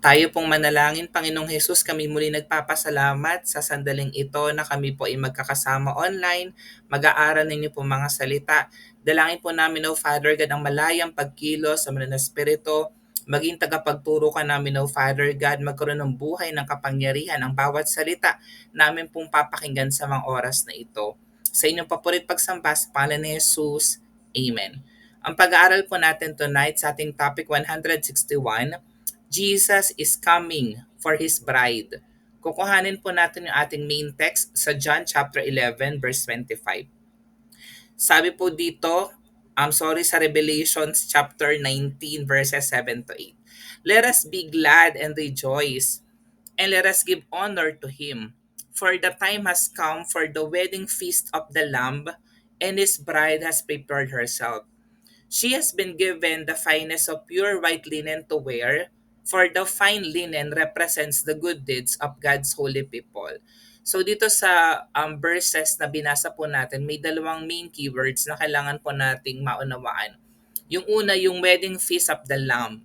Tayo pong manalangin, Panginoong Hesus, kami muli nagpapasalamat sa sandaling ito na kami po ay magkakasama online, mag-aaral ninyo po mga salita. Dalangin po namin, O Father God, ang malayang pagkilos sa mga espiritu, maging tagapagturo ka namin, O Father God, magkaroon ng buhay ng kapangyarihan ang bawat salita namin pong papakinggan sa mga oras na ito. Sa inyong papurit pagsamba sa pangalan ni Jesus. Amen. Ang pag-aaral po natin tonight sa ating topic 161, Jesus is coming for His bride. Kukuhanin po natin yung ating main text sa John chapter 11 verse 25. Sabi po dito, sa Revelations chapter 19 verses 7 to 8. Let us be glad and rejoice, and let us give honor to Him. For the time has come for the wedding feast of the Lamb, and His bride has prepared herself. She has been given the finest of pure white linen to wear, for the fine linen represents the good deeds of God's holy people. So dito sa verses na binasa po natin, may dalawang main keywords na kailangan po nating maunawaan. Yung una, yung wedding feast of the Lamb.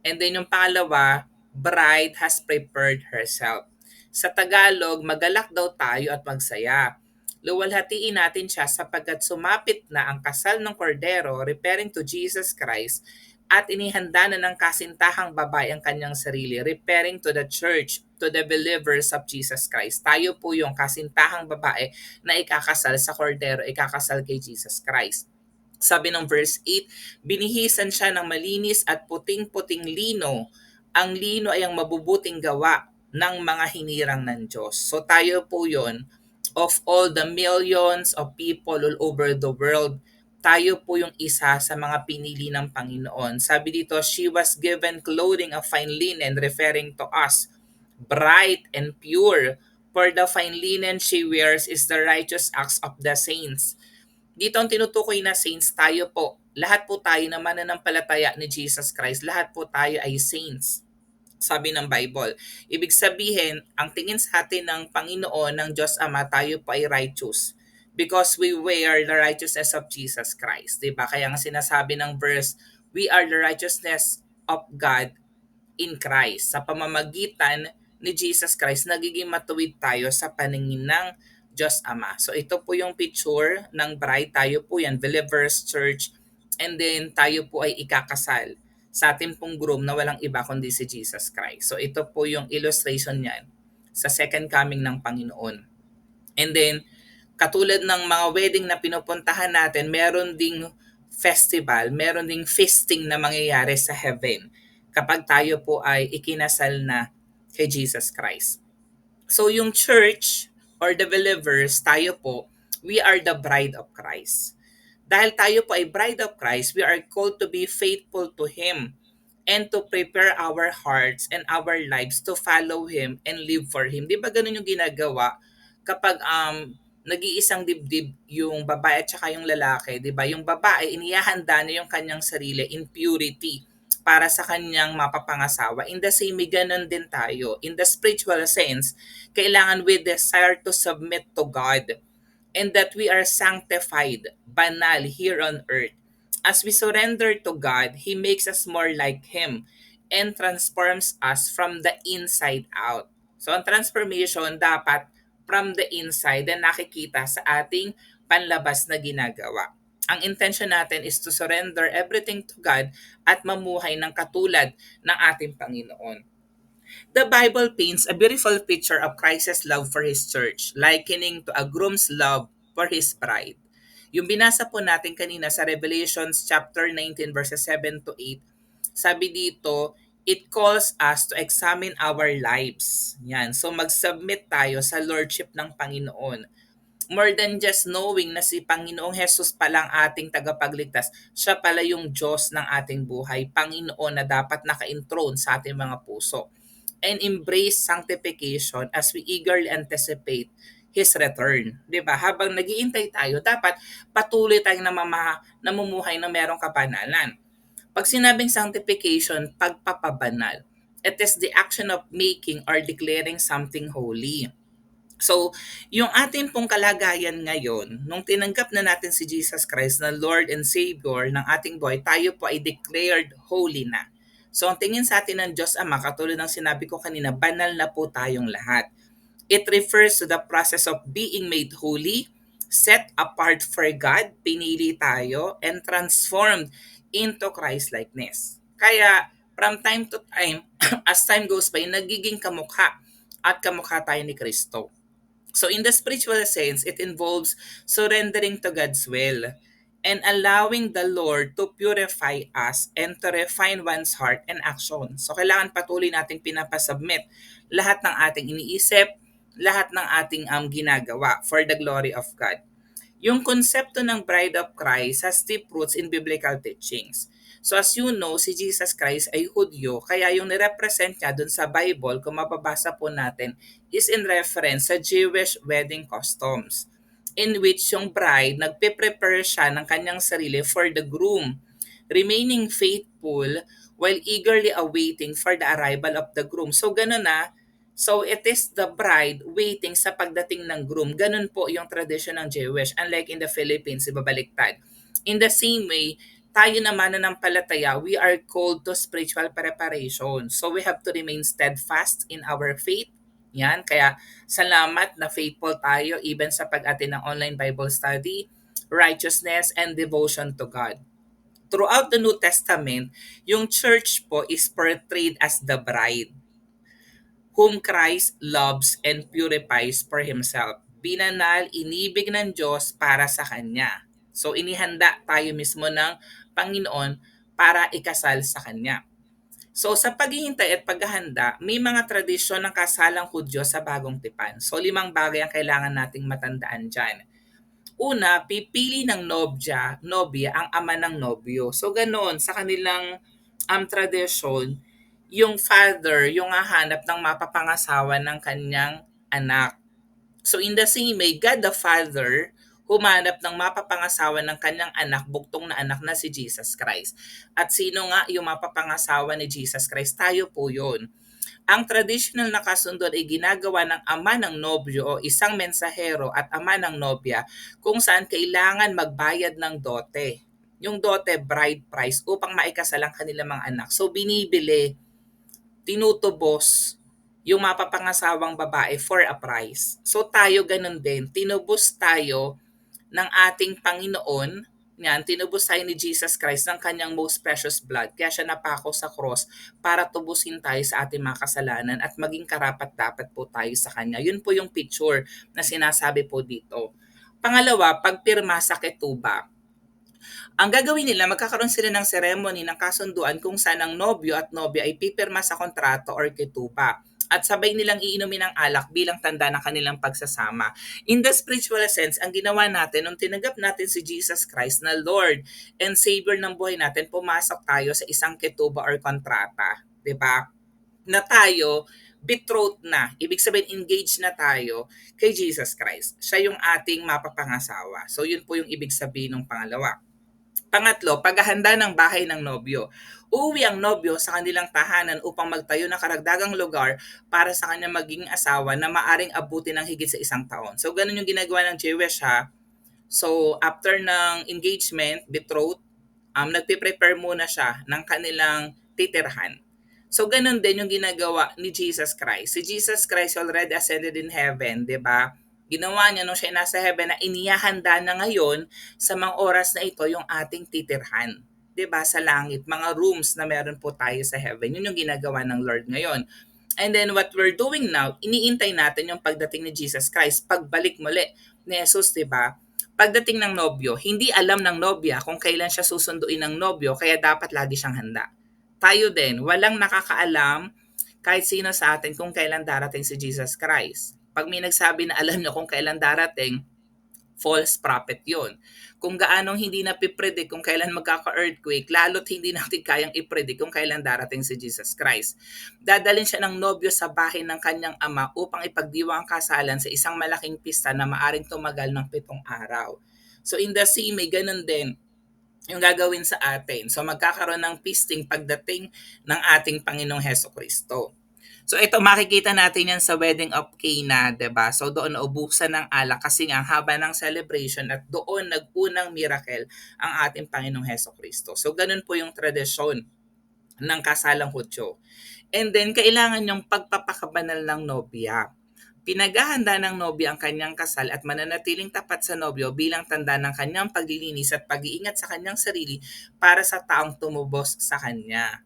And then yung pangalawa, bride has prepared herself. Sa Tagalog, magalak daw tayo at magsaya. Luwalhatiin natin siya sapagkat sumapit na ang kasal ng kordero, referring to Jesus Christ, at inihanda na ng kasintahang babae ang kanyang sarili, referring to the church, to the believers of Jesus Christ. Tayo po yung kasintahang babae na ikakasal sa kordero, ikakasal kay Jesus Christ. Sabi ng verse 8, binihisan siya ng malinis at puting-puting lino. Ang lino ay ang mabubuting gawa ng mga hinirang ng Diyos. So tayo po yon, of all the millions of people all over the world, tayo po yung isa sa mga pinili ng Panginoon. Sabi dito, she was given clothing of fine linen, referring to us, bright and pure. For the fine linen she wears is the righteous acts of the saints. Dito ang tinutukoy na saints, tayo po. Lahat po tayo na mananampalataya ni Jesus Christ. Lahat po tayo ay saints. Sabi ng Bible. Ibig sabihin, ang tingin sa atin ng Panginoon, ng Diyos Ama, tayo po ay righteous. Because we wear the righteousness of Jesus Christ. Diba? Kaya nga sinasabi ng verse, we are the righteousness of God in Christ. Sa pamamagitan ni Jesus Christ, nagiging matuwid tayo sa paningin ng Diyos Ama. So ito po yung picture ng bride. Tayo po yan, believers, church, and then tayo po ay ikakasal sa ating pong groom na walang iba kundi si Jesus Christ. So ito po yung illustration niyan sa second coming ng Panginoon. And then, katulad ng mga wedding na pinupuntahan natin, meron ding festival, meron ding feasting na mangyayari sa heaven kapag tayo po ay ikinasal na kay Jesus Christ. So yung church or the believers, tayo po, we are the bride of Christ. Dahil tayo po ay bride of Christ, we are called to be faithful to Him and to prepare our hearts and our lives to follow Him and live for Him. Di ba ganun yung ginagawa kapag nag-iisang dibdib yung babae at saka yung lalaki, di ba? Yung babae, inihahanda niya yung kanyang sarili in purity para sa kanyang mapapangasawa. In the same way, ganun din tayo. In the spiritual sense, kailangan we desire to submit to God and that we are sanctified, banal here on earth. As we surrender to God, He makes us more like Him and transforms us from the inside out. So ang transformation dapat from the inside na nakikita sa ating panlabas na ginagawa. Ang intention natin is to surrender everything to God at mamuhay ng katulad ng ating Panginoon. The Bible paints a beautiful picture of Christ's love for His church, likening to a groom's love for his bride. Yung binasa po natin kanina sa Revelations chapter 19 verses 7 to 8, sabi dito, it calls us to examine our lives. Yan. So mag-submit tayo sa lordship ng Panginoon. More than just knowing na si Panginoong Jesus palang ating tagapagligtas, siya pala yung Diyos ng ating buhay, Panginoon na dapat naka-enthroned sa ating mga puso. And embrace sanctification as we eagerly anticipate His return. 'Di ba? Habang naghihintay tayo, dapat patuloy tayong namumuhay na merong kabanalan. Pag sinabing sanctification, pagpapabanal. It is the action of making or declaring something holy. So, yung ating pong kalagayan ngayon, nung tinanggap na natin si Jesus Christ na Lord and Savior ng ating buhay, tayo po ay declared holy na. So ang tingin sa atin ng Diyos Ama, katulad ng sinabi ko kanina, banal na po tayong lahat. It refers to the process of being made holy, set apart for God, pinili tayo, and transformed into Christ-likeness. Kaya, from time to time, as time goes by, nagiging kamukha at kamukha tayo ni Kristo. So in the spiritual sense, it involves surrendering to God's will and allowing the Lord to purify us and to refine one's heart and action. So kailangan patuloy nating pinapasubmit lahat ng ating iniisip, lahat ng ating ginagawa for the glory of God. Yung konsepto ng Bride of Christ has deep roots in biblical teachings. So as you know, si Jesus Christ ay Hudyo, kaya yung nirepresent niya dun sa Bible, kung mababasa po natin, is in reference sa Jewish wedding customs, in which yung bride, nagpe-prepare siya ng kanyang sarili for the groom, remaining faithful while eagerly awaiting for the arrival of the groom. So ganun na, so it is the bride waiting sa pagdating ng groom. Ganun po yung tradition ng Jewish. Unlike in the Philippines, ibabaliktad. In the same way, tayo naman na palataya, we are called to spiritual preparation. So we have to remain steadfast in our faith. Yan, kaya salamat na faithful tayo even sa pag-attend ng online Bible study, righteousness, and devotion to God. Throughout the New Testament, yung church po is portrayed as the bride whom Christ loves and purifies for Himself. Binanal, inibig ng Diyos para sa Kanya. So inihanda tayo mismo ng Panginoon para ikasal sa Kanya. So sa paghihintay at paghahanda, may mga tradisyon ng kasalang Hudyo sa Bagong Tipan. So 5 bagay ang kailangan nating matandaan dyan. Una, pipili ng nobya ang ama ng nobyo. So ganoon, sa kanilang tradition, yung father yung hahanap ng mapapangasawa ng kanyang anak. So in the same way, God the Father humanap ng mapapangasawa ng kanyang anak, buktong na anak na si Jesus Christ. At sino nga yung mapapangasawa ni Jesus Christ? Tayo po yun. Ang traditional na kasunod ay ginagawa ng ama ng nobyo o isang mensahero at ama ng nobya kung saan kailangan magbayad ng dote. Yung dote, bride price, upang maikasal ang kanilang mga anak. So binibili, tinutubos yung mapapangasawang babae for a price. So tayo ganun din, tinubos tayo ng ating Panginoon, yan, tinubos tayo ni Jesus Christ ng kanyang most precious blood. Kaya siya napako sa cross para tubusin tayo sa ating mga kasalanan at maging karapat-dapat po tayo sa kanya. Yun po yung picture na sinasabi po dito. Pangalawa, pagpirma sa ketuba. Ang gagawin nila, magkakaroon sila ng ceremony ng kasunduan kung saan ang nobyo at nobya ay pipirma sa kontrato or ketuba at sabay nilang iinumin ang alak bilang tanda ng kanilang pagsasama. In the spiritual sense, ang ginawa natin nung tinanggap natin si Jesus Christ na Lord and Savior ng buhay natin, pumasok tayo sa isang ketuba or kontrata. 'Di ba? Na tayo, betrothed na. Ibig sabihin, engaged na tayo kay Jesus Christ. Siya yung ating mapapangasawa. So yun po yung ibig sabihin ng pangalawa. Pangatlo, paghahanda ng bahay ng nobyo. Uuwi ang nobyo sa kanilang tahanan upang magtayo ng karagdagang lugar para sa kanyang magiging asawa na maaring abutin ng higit sa 1 taon. So, ganun yung ginagawa ng Jewish ha. So, after ng engagement, betrothed, nagpe-prepare muna siya ng kanilang titirhan. So, ganun din yung ginagawa ni Jesus Christ. Si Jesus Christ already ascended in heaven, di ba? Ginawa niya nung siya nasa heaven na inihahanda na ngayon sa mga oras na ito yung ating titirhan. 'Di ba sa langit, mga rooms na meron po tayo sa heaven. Yun yung ginagawa ng Lord ngayon. And then what we're doing now, iniintay natin yung pagdating ni Jesus Christ, pagbalik muli ni Jesus, 'di ba? Pagdating ng nobyo, hindi alam ng nobya kung kailan siya susunduin ng nobyo, kaya dapat lagi siyang handa. Tayo din, walang nakakaalam kahit sino sa atin kung kailan darating si Jesus Christ. Pag may nagsabi na alam niyo kung kailan darating, false prophet yun. Kung gaanong hindi napipredict kung kailan magkaka-earthquake, lalo't hindi natin kayang ipredict kung kailan darating si Jesus Christ. Dadalhin siya ng nobyo sa bahay ng kanyang ama upang ipagdiwa ang kasalan sa isang malaking pista na maaring tumagal ng 7 araw. So in the same way, ganun din yung gagawin sa atin. So magkakaroon ng feasting pagdating ng ating Panginoong Hesukristo. So ito makikita natin yan sa wedding of Cana, 'di ba? So doon naubusan ng alak kasi nga haba ng celebration at doon nag-unang miracle ang ating Panginoong Hesukristo. So ganun po yung tradisyon ng kasalang Hudyo. And then, kailangan yung pagpapakabanal ng nobya. Pinaghahanda ng nobya ang kanyang kasal at mananatiling tapat sa nobyo bilang tanda ng kanyang paglilinis at pag-iingat sa kanyang sarili para sa taong tumubos sa kanya.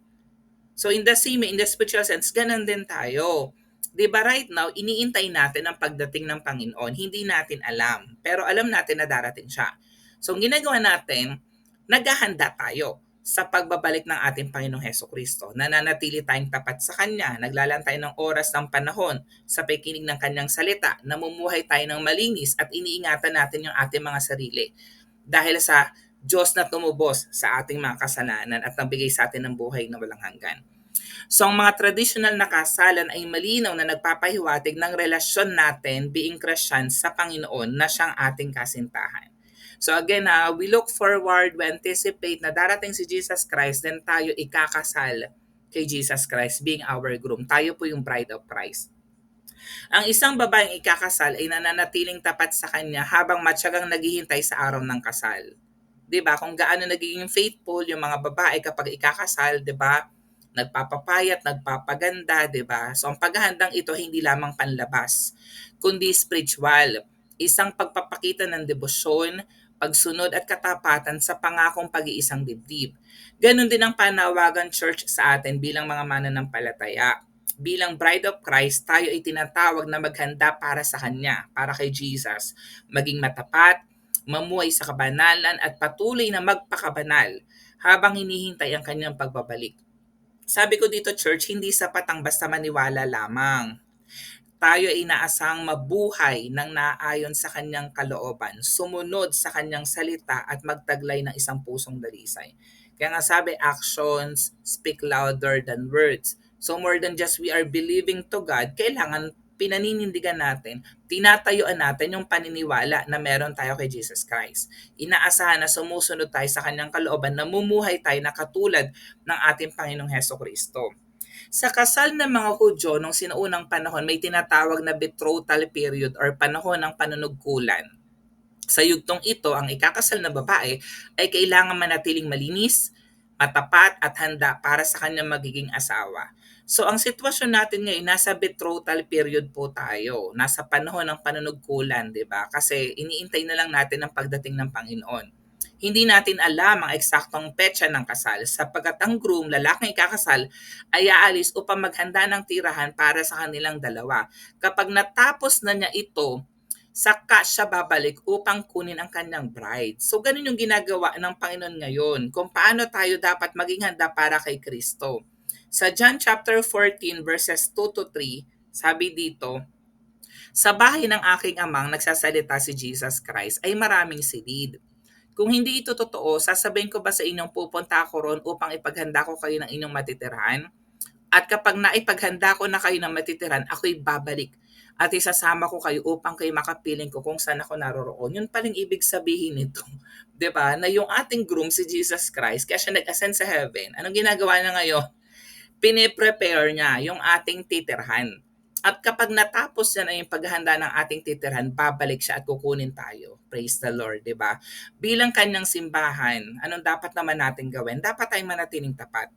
So in the same, in the spiritual sense, ganun din tayo. 'Di ba right now, iniintay natin ang pagdating ng Panginoon. Hindi natin alam, pero alam natin na darating siya. So ang ginagawa natin, naghahanda tayo sa pagbabalik ng ating Panginoong Heso Kristo. Nananatili tayong tapat sa Kanya, naglalaan tayo ng oras ng panahon sa pakikinig ng Kanyang salita, namumuhay tayo ng malinis at iniingatan natin yung ating mga sarili. Dahil sa Diyos na tumubos sa ating mga kasalanan at nagbigay sa atin ng buhay na walang hanggan. So ang mga traditional na kasalan ay malinaw na nagpapahiwatig ng relasyon natin being Christian sa Panginoon na siyang ating kasintahan. So again, we look forward, we anticipate na darating si Jesus Christ, then tayo ikakasal kay Jesus Christ being our groom. Tayo po yung bride of Christ. Ang isang babaeng ikakasal ay nananatiling tapat sa kanya habang matyagang naghihintay sa araw ng kasal. 'Di ba? Kung gaano nagiging faithful yung mga babae kapag ikakasal, 'di ba? Nagpapapayat, nagpapaganda, 'di ba? So ang paghahandang ito hindi lamang panlabas, kundi spiritual. Isang pagpapakita ng debosyon, pagsunod at katapatan sa pangakong pag-iisang dibdib. Ganon din ang panawagan church sa atin bilang mga mananampalataya. Bilang bride of Christ, tayo ay tinatawag na maghanda para sa Kanya, para kay Jesus. Maging matapat, mamuhay sa kabanalan at patuloy na magpakabanal habang hinihintay ang Kanyang pagbabalik. Sabi ko dito, church, hindi sapat ang basta maniwala lamang. Tayo ay inaasahang mabuhay ng naayon sa kanyang kalooban, sumunod sa kanyang salita at magtaglay ng isang pusong dalisay. Kaya nga sabi, actions speak louder than words. So more than just we are believing to God, kailangan pinaninindigan natin, tinatayuan natin yung paniniwala na meron tayo kay Jesus Christ. Inaasahan na sumusunod tayo sa kanyang kalooban, namumuhay tayo na katulad ng ating Panginoong Heso Kristo. Sa kasal ng mga Hudyo nung sinaunang panahon, may tinatawag na betrothal period or panahon ng panunugkulan. Sa yugtong ito, ang ikakasal na babae ay kailangan manatiling malinis, matapat at handa para sa kanyang magiging asawa. So ang sitwasyon natin ngayon, nasa betrothal period po tayo. Nasa panahon ng panunugkulan, di ba? Kasi iniintay na lang natin ang pagdating ng Panginoon. Hindi natin alam ang eksaktong petsa ng kasal sapagkat ang groom, lalaking ikakasal, ay aalis upang maghanda ng tirahan para sa kanilang dalawa. Kapag natapos na niya ito, saka siya babalik upang kunin ang kanyang bride. So ganun yung ginagawa ng Panginoon ngayon kung paano tayo dapat maging handa para kay Kristo. Sa John chapter 14 verses 2 to 3, sabi dito, sa bahay ng aking amang nagsasalita si Jesus Christ ay maraming silid. Kung hindi ito totoo, sasabihin ko ba sa inyong pupunta ako ron upang ipaghanda ko kayo ng inyong matitirahan? At kapag naipaghanda ko na kayo ng matitirahan, ako'y babalik at isasama ko kayo upang kayo makapiling ko kung saan ako naroroon. Yun paling ibig sabihin nito. 'Di ba? Na yung ating groom si Jesus Christ, kaya siya nag-ascend sa heaven. Anong ginagawa niya ngayon? Pine-prepare niya yung ating titirhan. At kapag natapos na yung paghahanda ng ating titirhan, babalik siya at kukunin tayo. Praise the Lord, di ba? Bilang kanyang simbahan, anong dapat naman natin gawin? Dapat tayong manatiling tapat.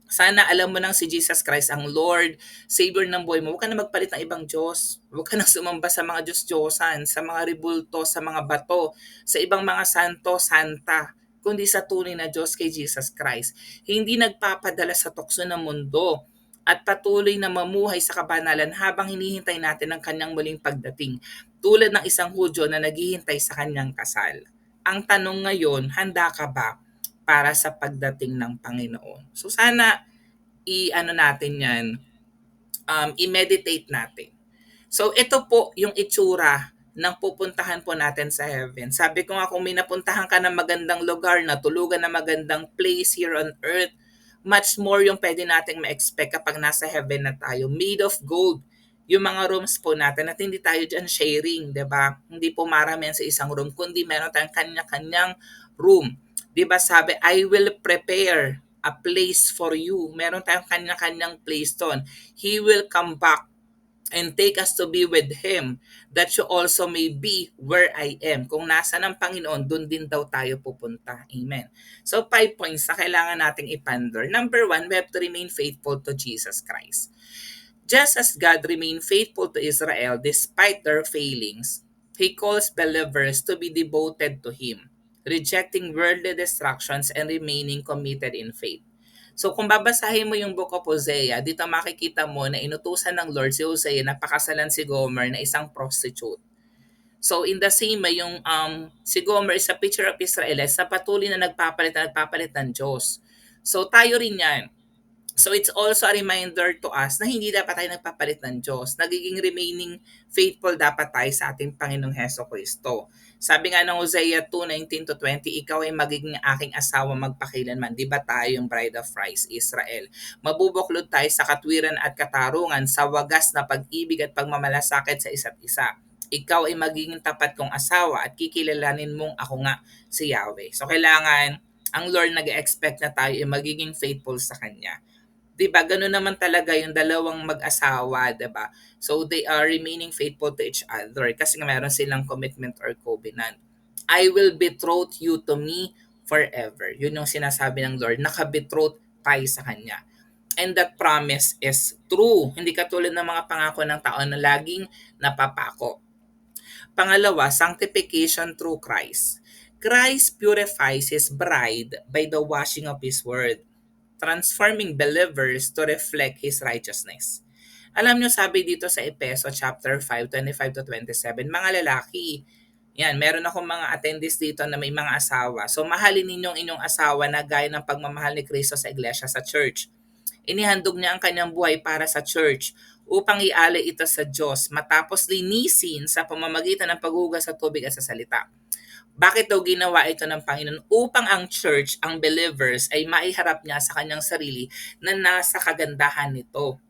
Sana alam mo nang si Jesus Christ ang Lord, Savior ng buhay mo. Huwag ka na magpalit ng ibang Diyos. Huwag ka na sumamba sa mga Diyos-Diyosan, sa mga ribulto, sa mga bato, sa ibang mga santo, santa, kundi sa tunay na Diyos kay Jesus Christ. Hindi nagpapadala sa tukso ng mundo at patuloy na mamuhay sa kabanalan habang hinihintay natin ang kanyang muling pagdating. Tulad ng isang Hudyo na naghihintay sa kanyang kasal. Ang tanong ngayon, handa ka ba para sa pagdating ng Panginoon? So sana i-ano natin 'yan, i-meditate natin. So ito po yung itsura ng pupuntahan po natin sa heaven. Sabi ko nga kung may napuntahan ka ng magandang lugar, na tulugan na magandang place here on earth, much more yung pwede nating ma-expect kapag nasa heaven na tayo. Made of gold yung mga rooms po natin at hindi tayo dyan sharing, 'di ba? Hindi po marami sa isang room, kundi meron tayong kanya-kanyang room. 'Di ba sabi, I will prepare a place for you. Meron tayong kanya-kanyang place doon. He will come back and take us to be with Him, that you also may be where I am. Kung nasa ng Panginoon, doon din daw tayo pupunta. Amen. So 5 points na kailangan nating ipandor. Number 1, we have to remain faithful to Jesus Christ. Just as God remained faithful to Israel despite their failings, He calls believers to be devoted to Him, rejecting worldly distractions and remaining committed in faith. So kung babasahin mo yung Book of Hosea, dito makikita mo na inutusan ng Lord si Hosea na pakasalan si Gomer na isang prostitute. So in the same way, yung si Gomer is a picture of Israelites sa patuloy na nagpapalit ng Diyos. So tayo rin yan. So it's also a reminder to us na hindi dapat tayo nagpapalit ng Diyos. Nagiging remaining faithful dapat tayo sa ating Panginoong Heso Kristo. Sabi nga ng Hosea 2:19-20, ikaw ay magiging aking asawa magpakilanman. Di ba tayo yung bride of Christ, Israel? Mabubuklod tayo sa katwiran at katarungan, sa wagas na pag-ibig at pagmamalasakit sa isa't isa. Ikaw ay magiging tapat kong asawa at kikilalanin mong ako nga si Yahweh. So kailangan ang Lord nag-expect na tayo ay magiging faithful sa Kanya. 'Di ba? Gano'n naman talaga yung dalawang mag-asawa, 'di ba? So they are remaining faithful to each other kasi nga meron silang commitment or covenant. I will betroth you to me forever. Yun yung sinasabi ng Lord. Nakabetroth tayo sa Kanya. And that promise is true. Hindi katulad ng mga pangako ng tao na laging napapako. Pangalawa, sanctification through Christ. Christ purifies His bride by the washing of His word, transforming believers to reflect His righteousness. Alam nyo, sabi dito sa Efeso chapter 5:25-27, mga lalaki, yan, meron akong mga attendees dito na may mga asawa. So mahalin ninyong inyong asawa na gaya ng pagmamahal ni Kristo sa iglesia, sa church. Inihandog niya ang kanyang buhay para sa church upang ialay ito sa Diyos matapos linisin sa pamamagitan ng paghugas sa tubig at sa salita. Bakit daw ginawa ito ng Panginoon? Upang ang church, ang believers, ay maiharap niya sa kanyang sarili na nasa kagandahan nito.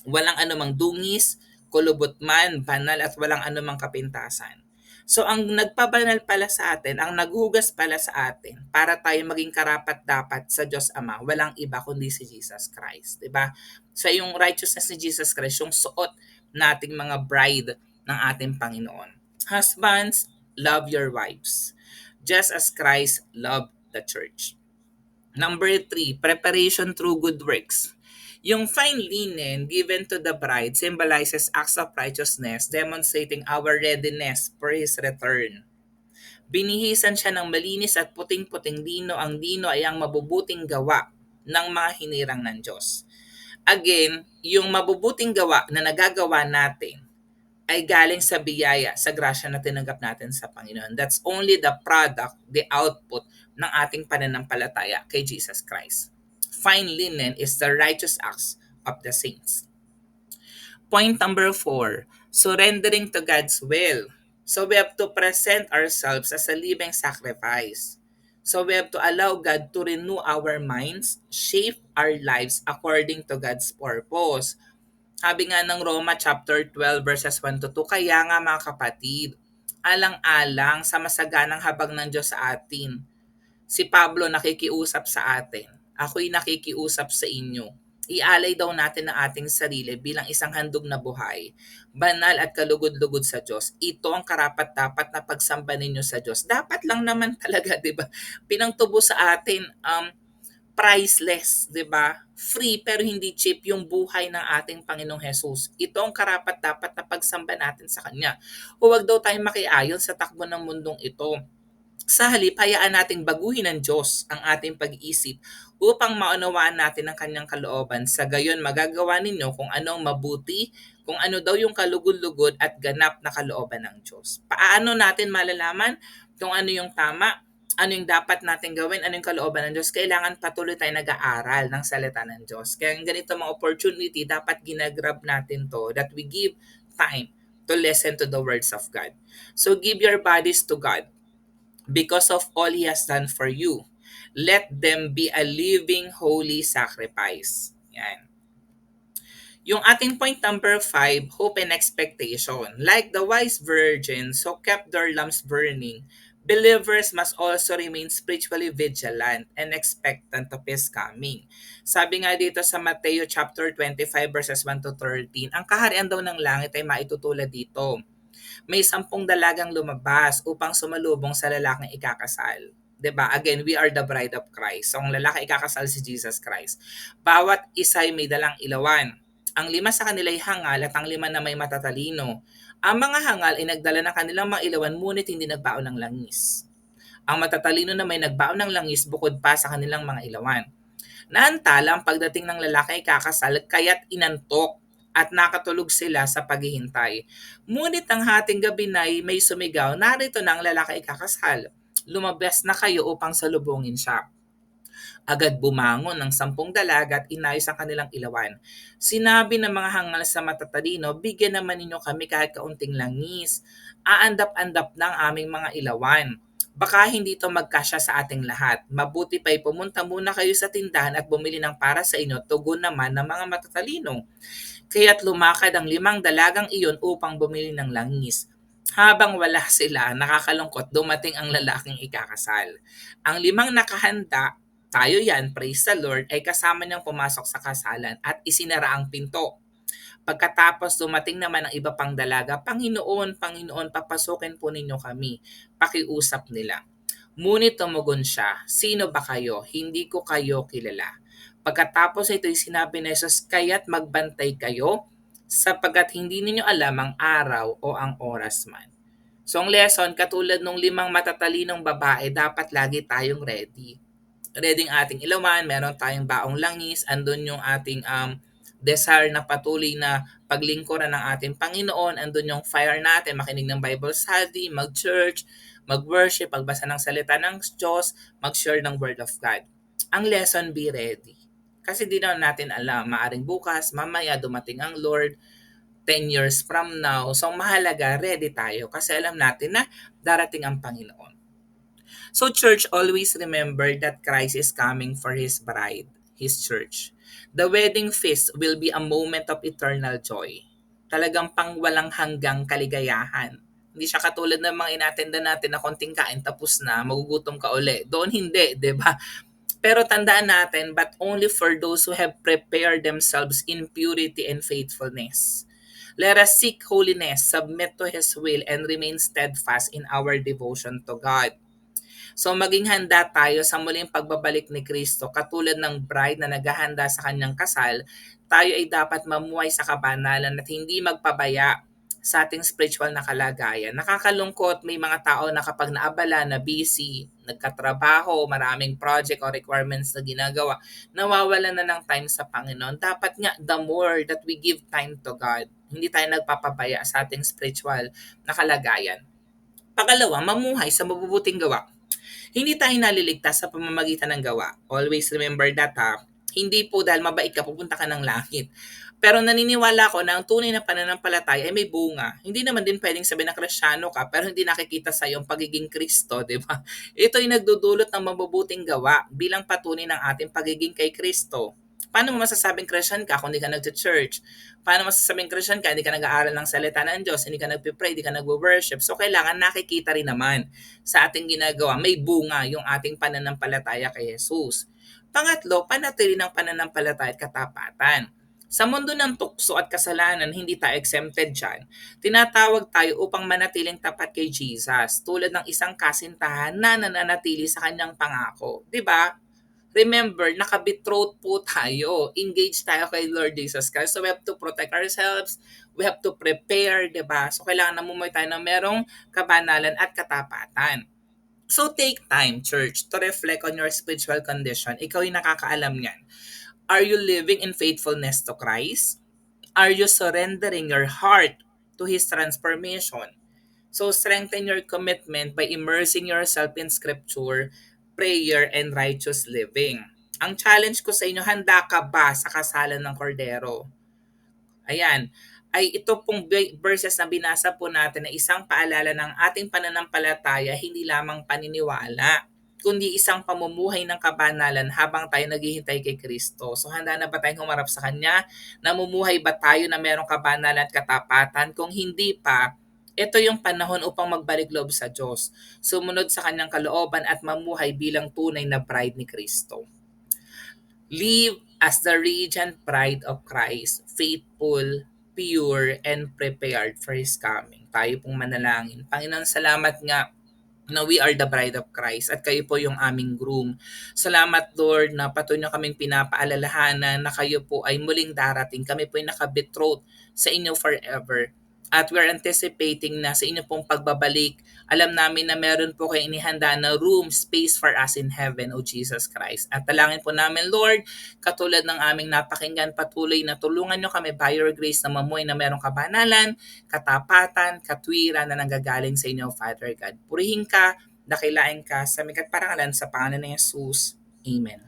Walang anumang dungis, kulubot man, banal at walang anumang kapintasan. So ang nagpabanal pala sa atin, ang naghugas pala sa atin para tayo maging karapat-dapat sa Diyos Ama, walang iba kundi si Jesus Christ, 'di ba? So yung righteousness ni Jesus Christ, yung suot nating mga bride ng ating Panginoon. Husbands, love your wives, just as Christ loved the church. Number 3, preparation through good works. Yung fine linen given to the bride symbolizes acts of righteousness, demonstrating our readiness for His return. Binihisan siya ng malinis at puting-puting lino. Ang lino ay ang mabubuting gawa ng mga hinirang ng Diyos. Again, yung mabubuting gawa na nagagawa natin ay galing sa biyaya, sa grasya na tinanggap natin sa Panginoon. That's only the product, the output ng ating pananampalataya kay Jesus Christ. Fine linen is the righteous acts of the saints. Point number 4, surrendering to God's will. So we have to present ourselves as a living sacrifice. So we have to allow God to renew our minds, shape our lives according to God's purpose. Sabi nga ng Roma chapter 12 verses 1-2, kaya nga mga kapatid, alang-alang sa masaganang habag ng Diyos sa atin. Si Pablo nakikiusap sa atin. Ako'y nakikiusap sa inyo. Ialay daw natin ang ating sarili bilang isang handog na buhay, banal at kalugod-lugod sa Diyos. Ito ang karapat-dapat na pagsamba ninyo sa Diyos. Dapat lang naman talaga, 'di ba? Pinangtubo sa atin priceless, 'di ba? Free pero hindi cheap yung buhay ng ating Panginoong Hesus. Ito ang karapat-dapat na pagsamba natin sa Kanya. Huwag daw tayong makiayon sa takbo ng mundong ito. Sa halip, hayaan nating baguhin ng Diyos ang ating pag-iisip upang maunawaan natin ang Kanyang kalooban. Sa gayon, magagawa ninyo kung anong mabuti, kung ano daw yung kalugod-lugod at ganap na kalooban ng Diyos. Paano natin malalaman kung ano yung tama, ano yung dapat natin gawin, ano yung kalooban ng Diyos? Kailangan patuloy tayo nag-aaral ng salita ng Diyos. Kaya ganito mga opportunity, dapat ginagrab natin to, that we give time to listen to the words of God. So give your bodies to God because of all He has done for you. Let them be a living holy sacrifice. Yan. Yung ating point number 5, hope and expectation. Like the wise virgins who kept their lamps burning, Believers must also remain spiritually vigilant and expectant of His coming. Sabi nga dito sa Mateo chapter 25 verses 1 to 13, ang kaharian daw ng langit ay maitutulad dito. May 10 dalagang lumabas upang sumalubong sa lalaking ikakasal. 'Di ba? Again, we are the bride of Christ. So, ang lalaki ikakasal si Jesus Christ. Bawat isa ay may dalang ilawan. Ang 5 sa kanila ay hangal at ang 5 na may matatalino. Ang mga hangal ay nagdala ng kanilang mga ilawan ngunit hindi nagbaon ng langis. Ang matatalino na may nagbaon ng langis bukod pa sa kanilang mga ilawan. Naantala ang pagdating ng lalaki ay kakasal kaya't inantok at nakatulog sila sa paghihintay. Ngunit ang hating gabi na may sumigaw, narito na ang lalaki ay kakasal. Lumabas na kayo upang salubungin siya. Agad bumangon ng 10 dalaga at inayos ang kanilang ilawan. Sinabi ng mga hangal sa matatalino, bigyan naman ninyo kami kahit kaunting langis. Aandap-andap ng aming mga ilawan. Baka hindi ito magkasya sa ating lahat. Mabuti pa'y pumunta muna kayo sa tindahan at bumili ng para sa inyo, tugon naman ng mga matatalino. Kaya't lumakad ang 5 dalagang iyon upang bumili ng langis. Habang wala sila, nakakalungkot, dumating ang lalaking ikakasal. Ang 5 nakahanda, tayo yan, praise the Lord, ay kasama niyang pumasok sa kasalan at isinara ang pinto. Pagkatapos dumating naman ang iba pang dalaga, Panginoon, Panginoon, papasukin po ninyo kami. Pakiusap nila. Ngunit tumugon siya, sino ba kayo? Hindi ko kayo kilala. Pagkatapos ito'y sinabi ni Jesus, kaya't magbantay kayo sapagkat hindi ninyo alam ang araw o ang oras man. So ang lesson, katulad ng 5 matatalinong babae, dapat lagi tayong ready. Ready ang ating ilawan, meron tayong baong langis, andun yung ating desire na patuloy na paglingkuran ng ating Panginoon, andun yung fire natin, makinig ng Bible study, mag-church, mag-worship, pagbasa ng salita ng Diyos, mag-share ng Word of God. Ang lesson, be ready. Kasi di naman natin alam, maaring bukas, mamaya dumating ang Lord, 10 years from now. So mahalaga, ready tayo kasi alam natin na darating ang Panginoon. So church, always remember that Christ is coming for His bride, His church. The wedding feast will be a moment of eternal joy. Talagang pang walang hanggang kaligayahan. Hindi siya katulad ng mga inatenda natin na konting kain tapos na, magugutom ka uli. Doon hindi, di ba? Pero tandaan natin, but only for those who have prepared themselves in purity and faithfulness. Let us seek holiness, submit to His will, and remain steadfast in our devotion to God. So maging handa tayo sa muling pagbabalik ni Kristo. Katulad ng bride na naghahanda sa kanyang kasal, tayo ay dapat mamuhay sa kabanalan at hindi magpabaya sa ating spiritual na kalagayan. Nakakalungkot, may mga tao na kapag naabala, na busy, nagkatrabaho, maraming project o requirements na ginagawa, nawawalan na ng time sa Panginoon. Dapat nga, the more that we give time to God, hindi tayo nagpapabaya sa ating spiritual na kalagayan. Pangalawa, mamuhay sa mabubuting gawa. Hindi tayo naliligtas sa pamamagitan ng gawa. Always remember that ha. Hindi po dahil mabait ka, pupunta ka ng langit. Pero naniniwala ko na ang tunay na pananampalataya ay may bunga. Hindi naman din pwedeng sabihin na Kristiyano ka pero hindi nakikita sa iyong pagiging Kristo, di ba? Ito ay nagdudulot ng mabubuting gawa bilang patunay ng ating pagiging kay Kristo. Paano mo masasabing Christian ka kung hindi ka nag-church? Paano masasabing Christian ka, hindi ka nag-aaral ng salita ng Diyos, hindi ka nagpipray, hindi ka nag-worship? So kailangan nakikita rin naman sa ating ginagawa, may bunga yung ating pananampalataya kay Jesus. Pangatlo, panatili ng pananampalataya at katapatan. Sa mundo ng tukso at kasalanan, hindi tayo exempted dyan. Tinatawag tayo upang manatiling tapat kay Jesus, tulad ng isang kasintahan na nananatili sa kanyang pangako. 'Di ba? Remember, nakabetrothed po tayo. Engaged tayo kay Lord Jesus Christ. So we have to protect ourselves. We have to prepare, di ba? So kailangan namumuhay tayo na merong kabanalan at katapatan. So take time, church, to reflect on your spiritual condition. Ikaw yung nakakaalam niyan. Are you living in faithfulness to Christ? Are you surrendering your heart to His transformation? So strengthen your commitment by immersing yourself in scripture, prayer, and righteous living. Ang challenge ko sa inyo, handa ka ba sa kasalan ng kordero? Ayan, ay ito pong verses na binasa po natin na isang paalala ng ating pananampalataya, hindi lamang paniniwala, kundi isang pamumuhay ng kabanalan habang tayo naghihintay kay Kristo. So handa na ba tayong humarap sa Kanya? Namumuhay ba tayo na merong kabanalan at katapatan? Kung hindi pa, Ito yung panahon upang magbalik loob sa Diyos, sumunod sa kanyang kalooban at mamuhay bilang tunay na bride ni Kristo. Live as the radiant bride of Christ, faithful, pure, and prepared for His coming. Tayo pong manalangin. Panginoon, salamat nga na we are the bride of Christ at kayo po yung aming groom. Salamat Lord na patuloy nyo kaming pinapaalalahanan na kayo po ay muling darating. Kami po ay nakabetrothed sa inyo forever. At we're anticipating na sa inyo pong pagbabalik, alam namin na meron po kayong inihanda na room, space for us in heaven, O Jesus Christ. At talangin po namin, Lord, katulad ng aming napakinggan, patuloy na tulungan nyo kami by your grace na mamuhay na merong kabanalan, katapatan, katwiran na nanggagaling sa inyo, Father God. Purihin ka, dakilain ka, sa mikat parangalan sa pangalan ni Jesus. Amen.